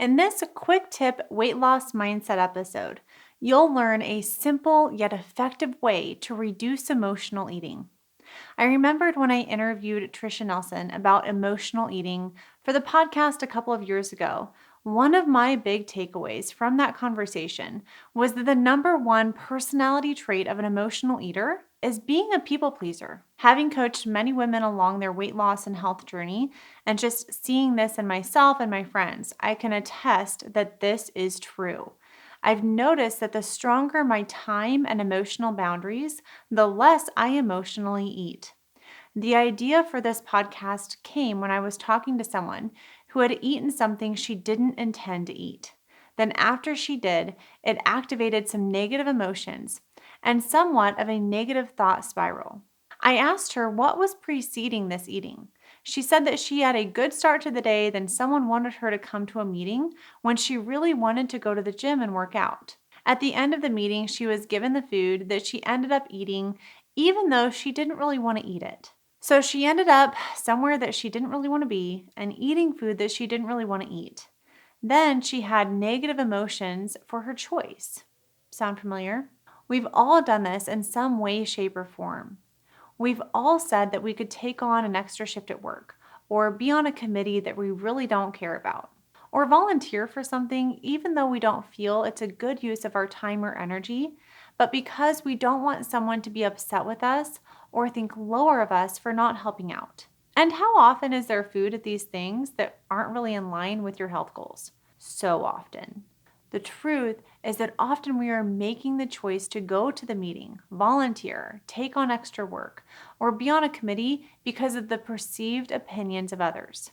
In this quick tip weight loss mindset episode, you'll learn a simple yet effective way to reduce emotional eating. I remembered when I interviewed Trisha Nelson about emotional eating for the podcast a couple of years ago. One of my big takeaways from that conversation was that the number one personality trait of an emotional eater is being a people pleaser. Having coached many women along their weight loss and health journey, and just seeing this in myself and my friends, I can attest that this is true. I've noticed that the stronger my time and emotional boundaries, the less I emotionally eat. The idea for this podcast came when I was talking to someone who had eaten something she didn't intend to eat. Then, after she did, it activated some negative emotions and somewhat of a negative thought spiral. I asked her what was preceding this eating. She said that she had a good start to the day, then someone wanted her to come to a meeting when she really wanted to go to the gym and work out. At the end of the meeting, she was given the food that she ended up eating, even though she didn't really want to eat it. So she ended up somewhere that she didn't really want to be and eating food that she didn't really want to eat. Then she had negative emotions for her choice. Sound familiar? We've all done this in some way, shape, or form. We've all said that we could take on an extra shift at work, or be on a committee that we really don't care about, or volunteer for something even though we don't feel it's a good use of our time or energy, but because we don't want someone to be upset with us or think lower of us for not helping out. And how often is there food at these things that aren't really in line with your health goals? So often. The truth is that often we are making the choice to go to the meeting, volunteer, take on extra work, or be on a committee because of the perceived opinions of others.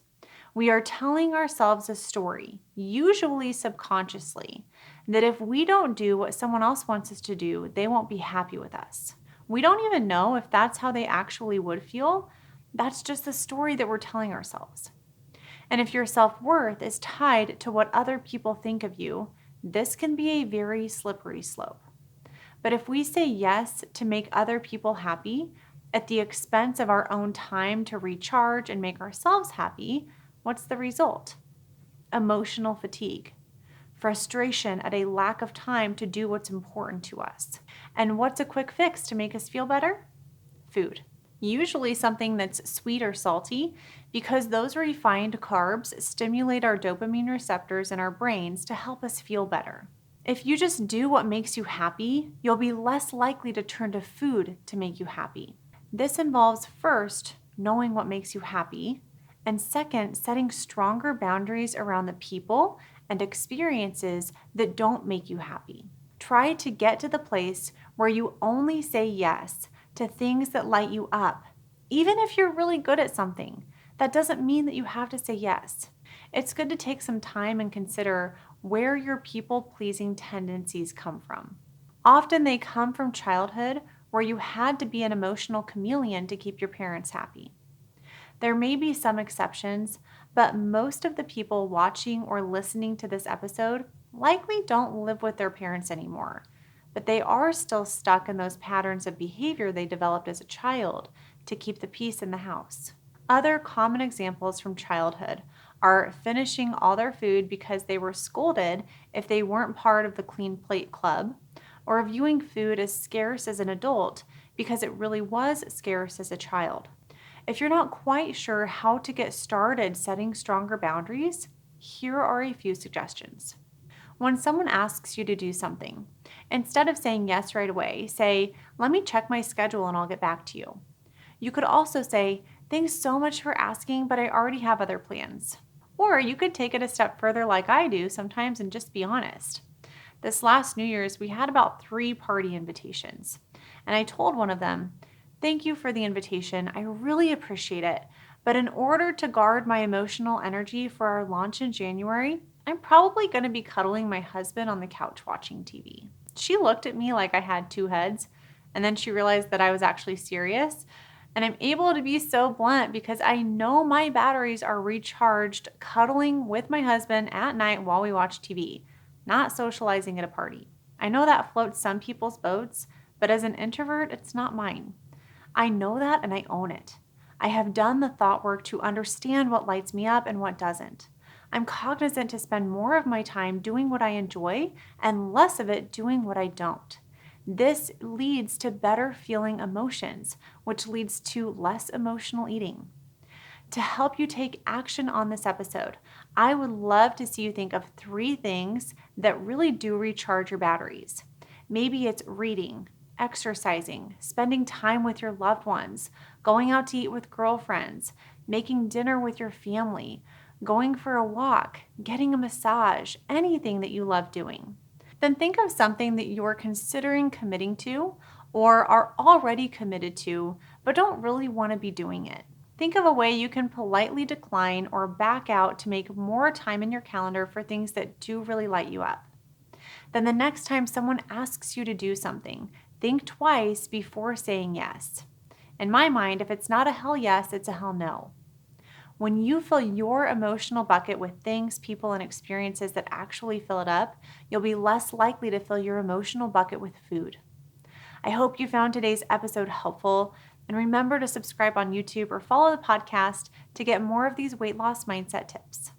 We are telling ourselves a story, usually subconsciously, that if we don't do what someone else wants us to do, they won't be happy with us. We don't even know if that's how they actually would feel. That's just the story that we're telling ourselves. And if your self-worth is tied to what other people think of you, this can be a very slippery slope. But if we say yes to make other people happy at the expense of our own time to recharge and make ourselves happy, what's the result? Emotional fatigue, frustration at a lack of time to do what's important to us. And what's a quick fix to make us feel better? Food. Usually something that's sweet or salty, because those refined carbs stimulate our dopamine receptors in our brains to help us feel better. If you just do what makes you happy, you'll be less likely to turn to food to make you happy. This involves first, knowing what makes you happy, and second, setting stronger boundaries around the people and experiences that don't make you happy. Try to get to the place where you only say yes to things that light you up. Even if you're really good at something, that doesn't mean that you have to say yes. It's good to take some time and consider where your people-pleasing tendencies come from. Often they come from childhood, where you had to be an emotional chameleon to keep your parents happy. There may be some exceptions, but most of the people watching or listening to this episode likely don't live with their parents anymore, but they are still stuck in those patterns of behavior they developed as a child to keep the peace in the house. Other common examples from childhood are finishing all their food because they were scolded if they weren't part of the clean plate club, or viewing food as scarce as an adult because it really was scarce as a child. If you're not quite sure how to get started setting stronger boundaries, here are a few suggestions. When someone asks you to do something, instead of saying yes right away, say, "Let me check my schedule and I'll get back to you." You could also say, "Thanks so much for asking, but I already have other plans." Or you could take it a step further like I do sometimes and just be honest. This last New Year's, we had about 3 party invitations, and I told one of them, "Thank you for the invitation. I really appreciate it. But in order to guard my emotional energy for our launch in January, I'm probably going to be cuddling my husband on the couch watching TV." She looked at me like I had 2 heads, and then she realized that I was actually serious. And I'm able to be so blunt because I know my batteries are recharged cuddling with my husband at night while we watch TV, not socializing at a party. I know that floats some people's boats, but as an introvert, it's not mine. I know that and I own it. I have done the thought work to understand what lights me up and what doesn't. I'm cognizant to spend more of my time doing what I enjoy and less of it doing what I don't. This leads to better feeling emotions, which leads to less emotional eating. To help you take action on this episode, I would love to see you think of 3 things that really do recharge your batteries. Maybe it's reading, exercising, spending time with your loved ones, going out to eat with girlfriends, making dinner with your family, going for a walk, getting a massage, anything that you love doing. Then think of something that you're considering committing to or are already committed to, but don't really want to be doing it. Think of a way you can politely decline or back out to make more time in your calendar for things that do really light you up. Then the next time someone asks you to do something, think twice before saying yes. In my mind, if it's not a hell yes, it's a hell no. When you fill your emotional bucket with things, people, and experiences that actually fill it up, you'll be less likely to fill your emotional bucket with food. I hope you found today's episode helpful, and remember to subscribe on YouTube or follow the podcast to get more of these weight loss mindset tips.